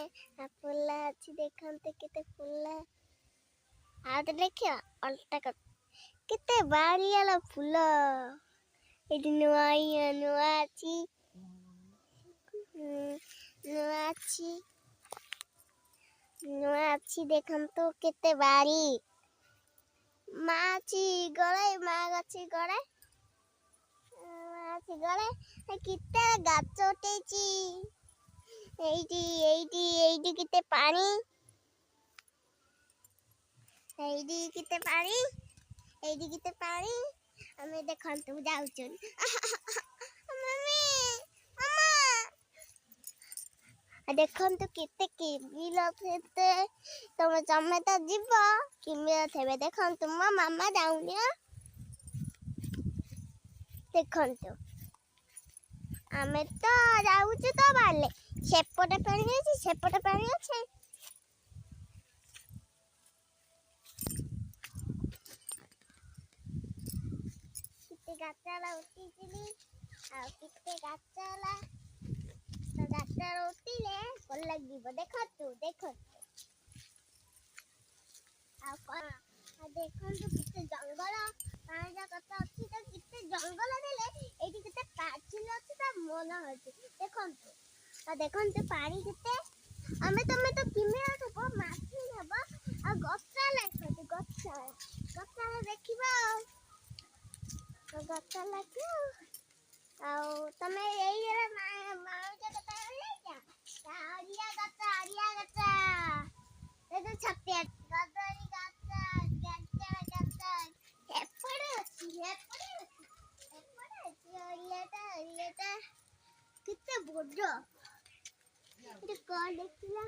फूल अच्छी देखते कितने फूल हाथ देखियो अल्टा कर कितने बारी वाला फूल ये नुआ अच्छी देखते कितने बारी माची गड़े माँ गची गड़े माची गड़े कितने गाछ उठेची एइटी कितने पानी कितने पानी हमें देखंतु जाउचन मम्मी मामा देखंतु कितने किमिल थे तुम समेत जीव किमिल थे देखंतु मो मामा जाउनी देखंतु आमे तो जाउचु तो बाले सेपटे पानी अछि कितने गाछला उठीचिली आ कितने गाछला तो गाछला उठीले कोन लागिबो देखंतु आ देखंतु कितने जंगल पाजा कथा अछि तो कितने जंगल देले एठी कितने पाचिल अछि ता मन अछि देखंतु पानी कितने हमें तो किमे आथबो माछी हबो आ गछा लागतो गछा देखिबो गछा लागियो आ तमे एई रे माउजा कथा लेजा आरिया गछा ए तो छप्पे गदरी गछा एपड़े अछि अरियाटा कितने बड़ ये कौन देखला